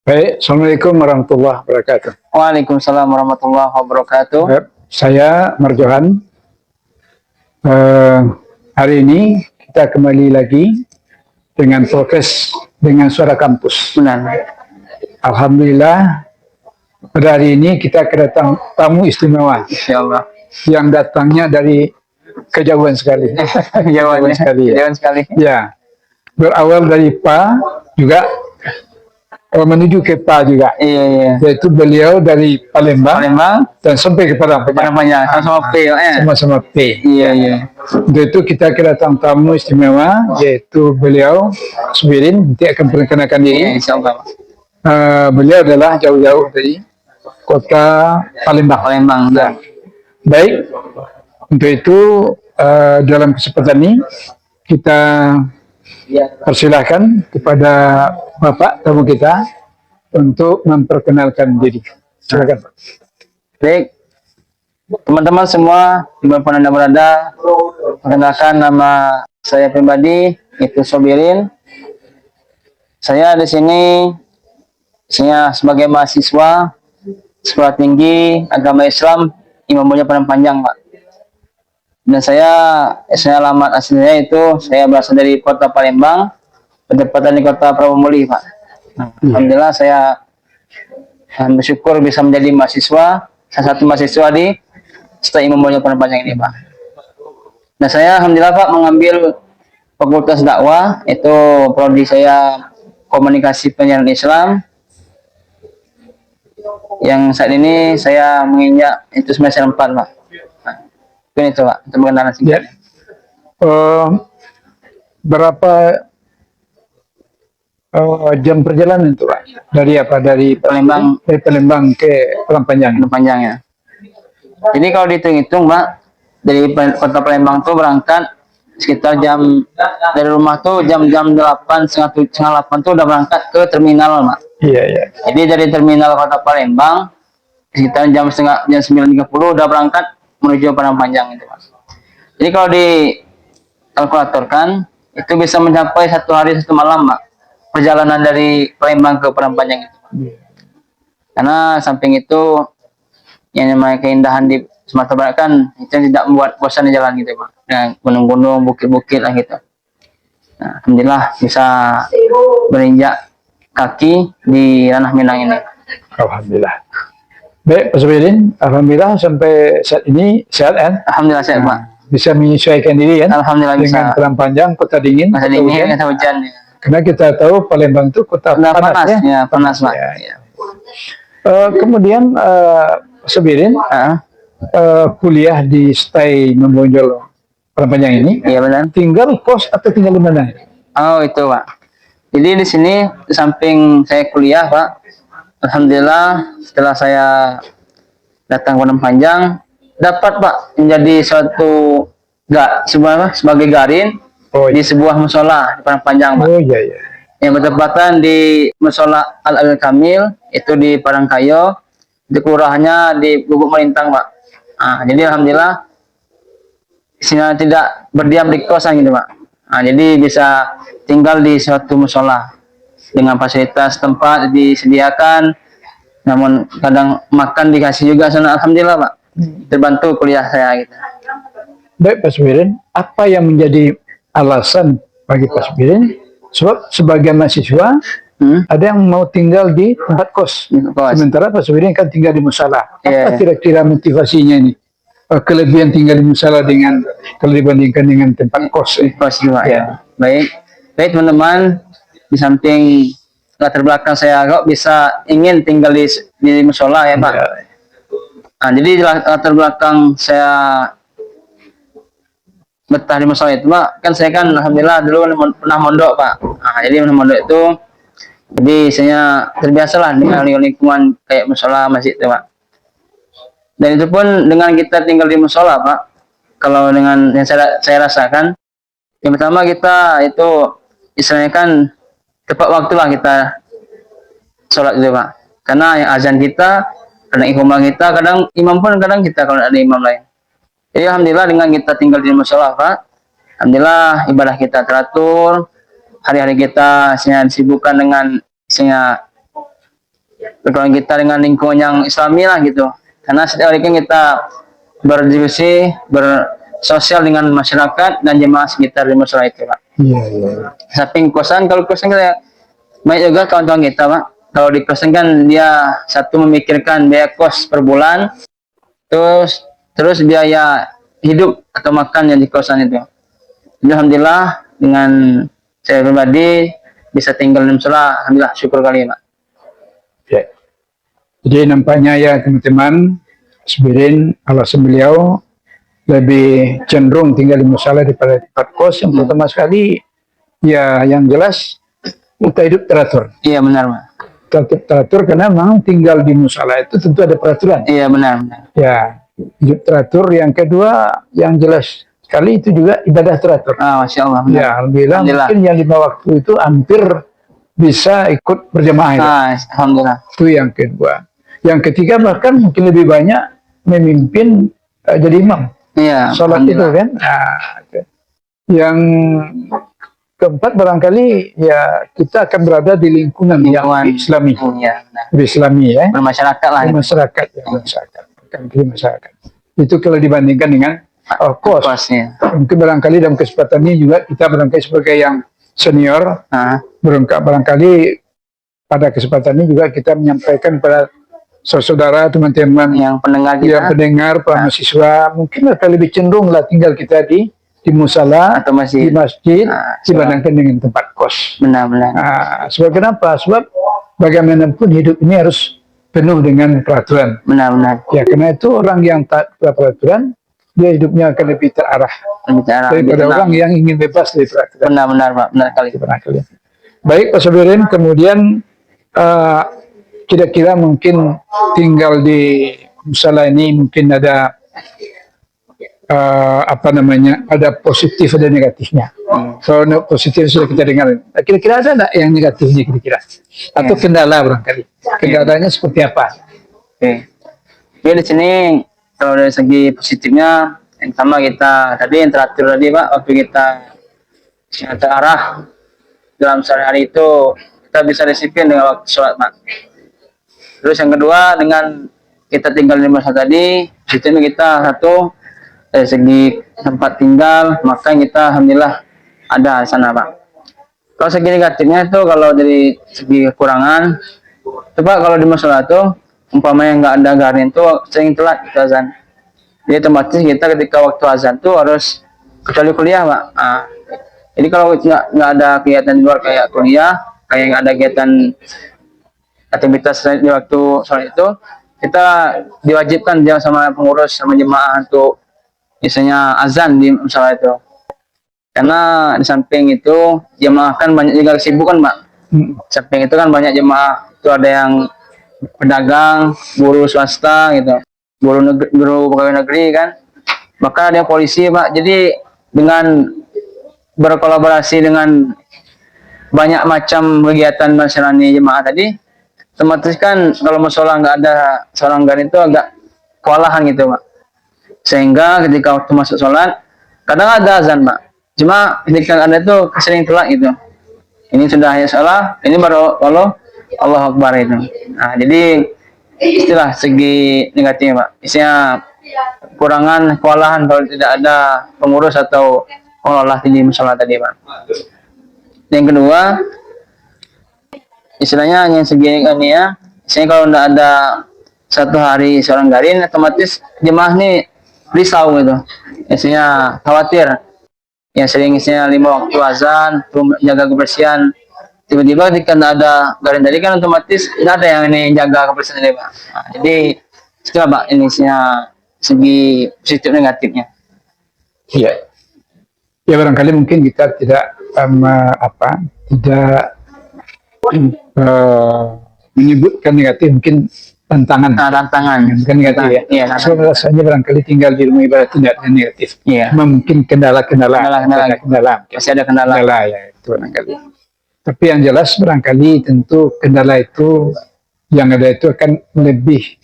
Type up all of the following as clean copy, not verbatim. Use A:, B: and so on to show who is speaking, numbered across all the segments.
A: Baik, Assalamualaikum warahmatullahi wabarakatuh.
B: Waalaikumsalam warahmatullahi wabarakatuh.
A: Saya Marjohan. Hari ini kita kembali lagi dengan podcast dengan suara kampus.
B: Benar.
A: Alhamdulillah, pada hari ini kita kedatang tamu istimewa.
B: Insyaallah.
A: Yang datangnya dari kejauhan sekali.
B: Kejauhan sekali. Kejauhan sekali.
A: Ya, berawal dari Pa juga. Menuju ke Pa juga,
B: iya.
A: Yaitu beliau dari Palembang dan sampai ke Padang
B: Panjang, sama-sama P,
A: sama-sama P.
B: Iya.
A: Untuk itu kita kedatangan tamu istimewa, yaitu beliau Subirin. Nanti akan perkenalkan diri.
B: Insyaallah.
A: Beliau adalah jauh-jauh dari kota Palembang. Ya. Baik, untuk itu dalam kesempatan ini kita persilahkan kepada Bapak tamu kita untuk memperkenalkan diri. Silakan, Pak.
B: Baik, teman-teman semua dimanapun Anda berada, perkenalkan nama saya pribadi itu Subirin. Saya di sini sebagai mahasiswa sekolah tinggi agama Islam Imam Bonjol Padang Panjang, Pak. Dan saya alamat aslinya itu saya berasal dari kota Palembang, bertepatan di kota Prawomuli, Pak. Alhamdulillah saya bersyukur bisa menjadi mahasiswa, salah satu mahasiswa di STI Imam Bonjol Padang Panjang ini, Pak. Dan saya alhamdulillah, Pak, mengambil fakultas dakwah, itu prodi saya komunikasi penyiaran Islam. Yang saat ini saya menginjak itu semester 4, Pak. Itu Pak, itu pengenalan singkat.
A: Berapa jam perjalanan itu, Pak? Dari Palembang ke Padang Panjang.
B: Ya. Jadi kalau dihitung-hitung, Pak, dari kota Palembang tuh berangkat sekitar dari rumah tuh jam 8, setengah 8 tuh udah berangkat ke terminal, Pak.
A: Iya.
B: Jadi dari terminal kota Palembang sekitar jam 9.30 udah berangkat menuju Padang Panjang itu, Mas. Jadi kalau dikalkulatorkan itu bisa mencapai 1 hari 1 malam, Pak, perjalanan dari Palembang ke Padang Panjang itu. Karena samping itu yang namanya keindahan di Sumatera Barat kan itu tidak membuat bosan di jalan gitu, Pak. Dengan gunung-gunung, bukit-bukit lah gitu. Nah, alhamdulillah bisa berinjak kaki di ranah Minang ini.
A: Alhamdulillah. Baik, Pak Subirin, alhamdulillah sampai saat ini sehat kan?
B: Alhamdulillah sehat, Pak.
A: Bisa menyesuaikan diri kan?
B: Alhamdulillah
A: dengan
B: bisa.
A: Padang Panjang, kota dingin,
B: kota hujan. Ya.
A: Karena kita tahu Palembang itu kota panas ya?
B: Panas, Pak.
A: Ya. Kemudian Pak Subirin kuliah di STI Imam Bonjol Padang Panjang ini.
B: Iya benar.
A: Tinggal kos atau tinggal di mana?
B: Oh itu, Pak. Jadi di sini di samping saya kuliah, Pak. Alhamdulillah setelah saya datang ke Padang Panjang dapat, Pak, menjadi sebagai garin di sebuah musola di Padang Panjang, Pak.
A: Oh iya.
B: Yang bertepatan di musola Al Kamil itu di Parangkayo, itu kelurahannya di Lubuk Melintang, Pak. Nah, jadi alhamdulillah sini tidak berdiam di kosan gitu, Pak. Nah, jadi bisa tinggal di suatu musola dengan fasilitas tempat disediakan, namun kadang makan dikasih juga sana. Alhamdulillah, Pak, terbantu kuliah saya gitu.
A: Baik, Pak Subirin, apa yang menjadi alasan bagi Pak Subirin? Sebab sebagai mahasiswa ada yang mau tinggal di tempat kos. Sementara Pak Subirin kan tinggal di musola. Apa kira-kira motivasinya ini? Kelebihan tinggal di musola kalau dibandingkan dengan tempat kos.
B: Kos juga ya. Baik teman-teman, di samping latar belakang saya kok bisa ingin tinggal di musola ya, Pak. Nah, jadi latar belakang saya betah di musola itu, Pak, kan saya kan alhamdulillah dulu pernah mondok, Pak. Nah, jadi mondok itu jadi saya terbiasalah dengan lingkungan kayak musola masjid itu, Pak. Dan itu pun dengan kita tinggal di musola, Pak, kalau dengan yang saya rasakan, yang pertama kita itu istilahnya kan tepat waktu lah kita sholat gitu, Pak. Karena yang azan kita, kadang iqamah kita, kadang imam pun kadang kita kalau ada imam lain. Jadi alhamdulillah dengan kita tinggal di musola, Pak, alhamdulillah ibadah kita teratur, hari-hari kita disibukkan dengan berkawan kita dengan lingkungan yang Islami lah gitu. Karena setiap hari kan kita berdiskusi, bersosial dengan masyarakat dan jemaah sekitar di musola itu, Pak.
A: Iya, iya.
B: Samping kosan, kalau kosan kita banyak juga kawan-kawan kita, Pak. Kalau di kosan kan dia satu memikirkan biaya kos per bulan, terus biaya hidup atau makan yang di kosan itu. Jadi, alhamdulillah dengan saya pribadi bisa tinggal di musola, alhamdulillah syukur kali, Pak.
A: Ya. Jadi nampaknya ya teman-teman, Sbirin alasan beliau lebih cenderung tinggal di musola daripada tempat kos. Yang pertama sekali, ya yang jelas kita hidup teratur.
B: Iya benar, Pak.
A: Teratur karena memang tinggal di musola itu tentu ada peraturan.
B: Iya benar, benar.
A: Ya, hidup teratur. Yang kedua, yang jelas sekali itu juga ibadah teratur.
B: Ah, Masya Allah. Benar.
A: Ya, alhamdulillah, mungkin yang 5 waktu itu hampir bisa ikut berjamaah.
B: Ah, alhamdulillah.
A: Itu yang kedua. Yang ketiga bahkan mungkin lebih banyak memimpin jadi imam.
B: Iya.
A: Sholat itu kan. Nah, yang keempat barangkali ya kita akan berada di lingkungan yang Islami.
B: Iya, benar.
A: Islami ya.
B: Bermasyarakat lah.
A: Masyarakat ya, masyarakat. Bukan di masyarakat. Itu kalau dibandingkan dengan kos.
B: Kosnya.
A: Mungkin barangkali dalam kesempatan ini juga kita barangkali sebagai yang senior, barangkali pada kesempatan ini juga kita menyampaikan kepada saudara, teman-teman
B: yang pendengar kita,
A: yang pendengar, para mahasiswa, mungkin akan lebih cenderung lah tinggal kita di musola
B: atau masjid,
A: di masjid dibandingkan dengan tempat kos.
B: Benar-benar.
A: Sebab kenapa? Sebab bagaimanapun hidup ini harus penuh dengan peraturan.
B: Benar-benar.
A: Ya, karena itu orang yang taat peraturan, dia hidupnya akan lebih terarah daripada orang yang ingin bebas dari peraturan.
B: Benar-benar, Pak. Benar kali.
A: Baik, Pak Sobirin, kemudian kira-kira mungkin tinggal di musola ini mungkin ada ada positif ada negatifnya. Kalau positif sudah kita dengar. Kira-kira ada nggak yang negatifnya kira-kira? Atau kendala barangkali? Kendalanya seperti apa?
B: Oke. Jadi di sini kalau dari segi positifnya, yang pertama kita tadi yang teratur tadi, Pak, waktu kita terarah dalam sehari-hari itu kita bisa disiplin dengan waktu sholat, Pak. Terus yang kedua, dengan kita tinggal di masa tadi, positifnya kita satu dari segi tempat tinggal, maka kita alhamdulillah ada di sana, Pak. Kalau segi negatifnya itu kalau dari segi kekurangan, coba kalau di musola itu umpamanya nggak ada garin itu sering telat itu azan. Jadi otomatis kita ketika waktu azan tuh harus kecuali kuliah, Pak. Jadi kalau nggak ada kegiatan di luar kayak kuliah, kayak nggak ada kegiatan aktivitas di waktu sholat itu, kita diwajibkan dia sama pengurus sama jemaah untuk biasanya azan di musola itu. Karena di samping itu jemaah kan banyak juga kesibukan, Pak. Samping itu kan banyak jemaah itu ada yang pedagang, buruh swasta gitu, buruh pegawai negeri kan, bahkan ada polisi, Pak. Jadi dengan berkolaborasi dengan banyak macam kegiatan masyarakat jemaah tadi, otomatis kan kalau musola nggak ada seorang garin itu agak kewalahan gitu, Pak. Sehingga ketika waktu masuk sholat kadang ada azan, Pak. Cuma ketika ada itu sering telat gitu. Ini sudah ya sholat, ini baru Allah Akbar itu. Nah, jadi istilah segi negatifnya, Pak. Isinya kurangan, kewalahan kalau tidak ada pengurus atau pengelola di musola tadi, Pak. Yang kedua, istilahnya yang segi ini ya, istilahnya kalau tidak ada satu hari seorang garin, otomatis jemaah nih risau gitu. Istilahnya khawatir. Yang sering isinya 5 waktu azan, jaga kebersihan. Tiba-tiba ketika tidak ada garin tadi kan otomatis tidak ada yang ini jaga kebersihan tadi, Pak. Nah, jadi istilah, Pak, ini isinya segi positif negatifnya.
A: Iya. Ya barangkali mungkin kita tidak menyebutkan negatif, mungkin tantangan.
B: Tantangan.
A: Bukan negatif ya.
B: Iya,
A: so, rasanya barangkali tinggal di rumah ibadah tidak ada negatif.
B: Iya.
A: Mungkin kendala.
B: Masih ada kendala.
A: Ya, itu barangkali. Tapi yang jelas barangkali tentu kendala itu yang ada itu akan lebih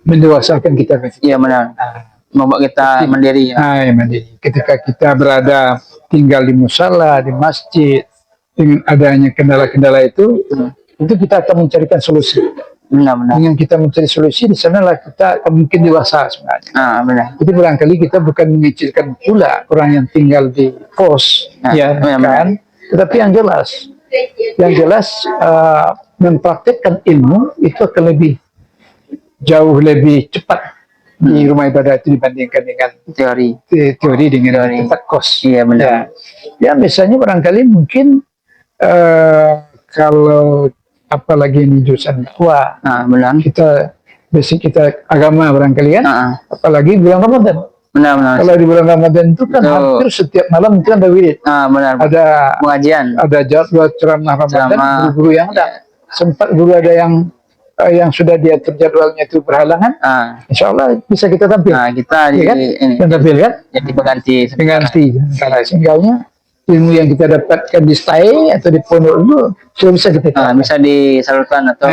A: mendewasakan kita.
B: Iya benar. Membuat kita mandiri ya.
A: Mandiri. Ketika kita berada tinggal di musola, di masjid, dengan adanya kendala-kendala itu kita akan mencarikan solusi.
B: Benar.
A: Dengan kita mencari solusi, di sanalah kita mungkin dewasa sebenarnya.
B: Benar.
A: Jadi barangkali kita bukan mengecilkan pula orang yang tinggal di kos, ya kan? Tetapi yang jelas mempraktikkan ilmu itu akan jauh lebih cepat di rumah ibadah itu dibandingkan dengan teori dengan tempat kos.
B: Iya benar.
A: Ya biasanya barangkali mungkin kalau apalagi ini jurusan dakwah,
B: Benar.
A: basic kita agama barangkali kan, apalagi bulan Ramadan.
B: Benar.
A: Kalau di bulan Ramadan itu kan hampir setiap malam itu ada wirid.
B: Benar.
A: Ada
B: pengajian.
A: Ada jadwal ceramah Ramadan, guru-guru yang ada. Sempat guru ada yang sudah diatur jadwalnya itu berhalangan. Insya Allah bisa kita tampil.
B: Kita
A: ya kan? Kita tampil kan?
B: Jadi pengganti.
A: Sehingga ilmu yang kita dapatkan di STAI atau di pondok itu sudah bisa kita
B: bisa disalurkan atau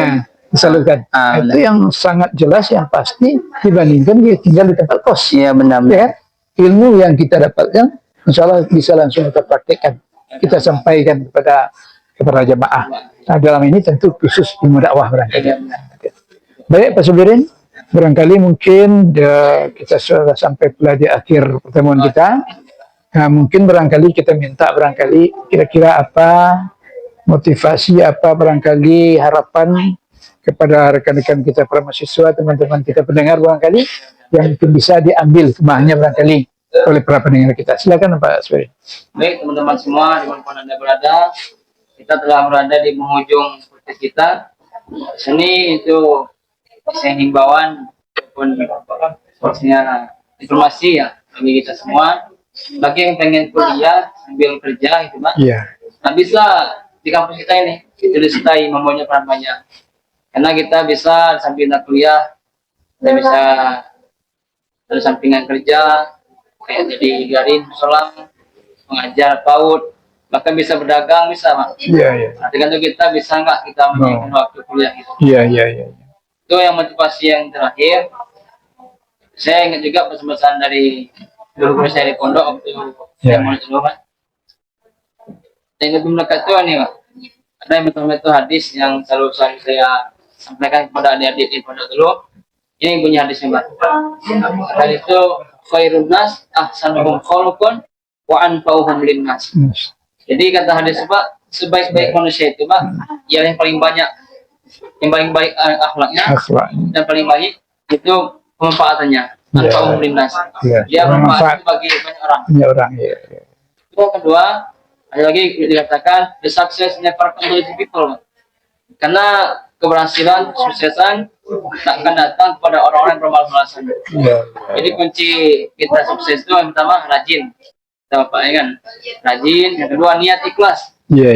A: disalurkan. Itu yang sangat jelas, yang pasti dibandingkan dia tinggal di tempat kos.
B: Iya benar.
A: Ya, ilmu yang kita dapatkan insya Allah bisa langsung kita praktekkan, kita sampaikan kepada jamaah. Nah, dalam ini tentu khusus ilmu dakwah barangkali. Baik Pak Sobirin, barangkali mungkin kita sudah sampai pula di akhir pertemuan kita. Nah, mungkin barangkali kita minta kira-kira apa motivasi, apa barangkali harapan kepada rekan-rekan kita para mahasiswa, teman-teman kita pendengar barangkali yang mungkin bisa diambil kemahnya barangkali oleh para pendengar kita. Silakan Pak Sobirin.
B: Baik teman-teman semua dimanapun Anda berada, kita telah berada di penghujung podcast kita. Sini itu saya himbauan ataupun informasi ya bagi kita semua. Bagi yang pengen kuliah sambil kerja gitu Pak. Nah bisa di kampus kita ini itu di STAI mempunyai peran banyak. Karena kita bisa sambil kuliah, kita bisa ada sampingan kerja, kayak jadi garin, selang, mengajar PAUD, bahkan bisa berdagang bisa Pak. Nah, dengan itu kita bisa nggak kita menyediakan waktu kuliah gitu. Itu yang motivasi yang terakhir. Saya ingat juga pesan-pesan dari guru-guru saya di pondok waktu saya mulai dulu Pak. Yang lebih melekat itu nih Pak, ada metode hadis yang selalu saya sampaikan kepada adik-adik di pondok dulu. Ini punya hadisnya Pak. Hadis itu khairun nas ahsanuhum khuluqan wa anfa'uhum linnas. Jadi kata hadis Pak, sebaik-baik manusia itu Pak, yang paling banyak, yang paling baik akhlaknya dan paling baik itu pemanfaatannya. Anfa'uhum linnas. Dia bermanfaat bagi banyak orang. Yang kedua, ada lagi dikatakan the success never comes to people. Karena keberhasilan, kesuksesan tak akan datang kepada orang-orang yang bermalas-malasan. Jadi kunci kita sukses itu yang pertama rajin, Bapak ya kan, rajin. Yang kedua niat ikhlas. Ya,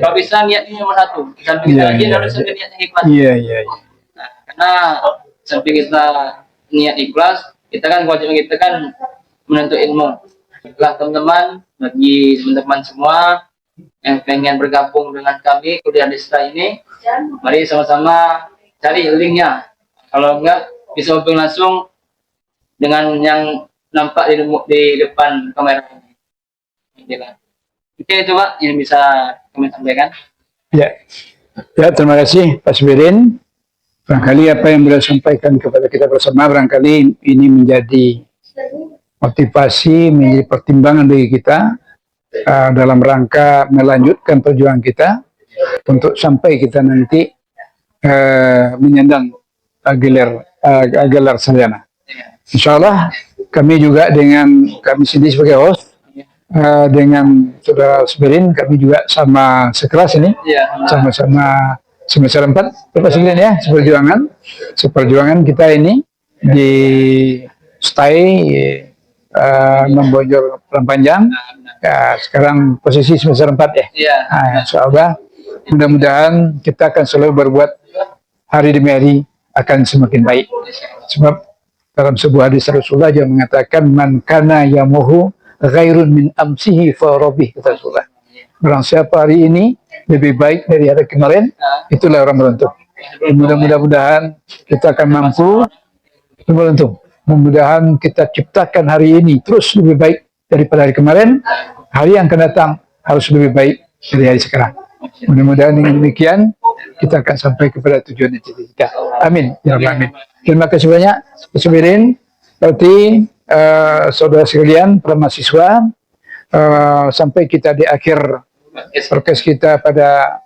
B: kalau bisa niatnya nomor satu. Sampai kita rajin harus ada niat ikhlas. Nah, karena sampai kita niat ikhlas, kita kan kewajiban kita kan menuntut ilmu. Baiklah teman-teman, bagi teman-teman semua yang pengen bergabung dengan kami kuliah di STAI ini, mari sama-sama cari linknya. Kalau enggak bisa hubungi langsung dengan yang nampak di depan kamera ini. Oke itu Pak yang bisa kami sampaikan. Ya,
A: terima kasih Pak Sobirin. Barangkali apa yang beliau sampaikan kepada kita bersama barangkali ini menjadi motivasi, menjadi pertimbangan bagi kita dalam rangka melanjutkan perjuangan kita untuk sampai kita nanti menyandang gelar sarjana. Insya Allah kami juga dengan kami sendiri sebagai host dengan saudara Sobirin, kami juga sama sekelas ini, sama-sama semester 4 Bapak Sobirin ya, seperjuangan kita ini di STAI membojol panjang. Ya, sekarang posisi semester 4 ya. Nah, insya Allah mudah-mudahan kita akan selalu berbuat hari demi hari akan semakin baik. Sebab dalam sebuah hadis Rasulullah yang mengatakan man kana yamuhu ghairun min amsihi fa rabih, kata Rasulullah. Barang siapa hari ini lebih baik dari hari kemarin, itulah orang beruntung. Mudah-mudahan kita akan mampu beruntung. Mudah-mudahan kita ciptakan hari ini terus lebih baik daripada hari kemarin. Hari yang akan datang harus lebih baik dari hari sekarang. Mudah-mudahan dengan demikian kita akan sampai kepada tujuan kita. Amin. Ya Rabbal Alamin. Terima kasih banyak, Pak Subirin. Berarti saudara sekalian, para mahasiswa, sampai kita di akhir podcast kita pada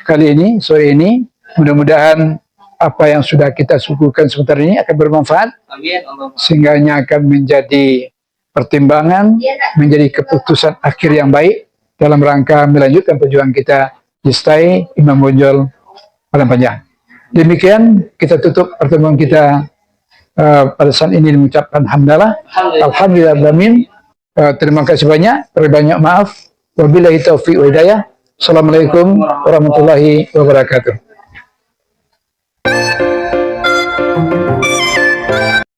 A: kali ini, sore ini, mudah-mudahan apa yang sudah kita suguhkan sebentar ini akan bermanfaat, sehingga akan menjadi pertimbangan, menjadi keputusan akhir yang baik dalam rangka melanjutkan perjuangan kita di STAI Imam Bonjol Padang Panjang. Demikian kita tutup pertemuan kita pada saat ini mengucapkan alhamdulillah. Terima kasih banyak, terbanyak maaf. Wabillahi taufiq wa hidayah. Assalamualaikum warahmatullahi wabarakatuh.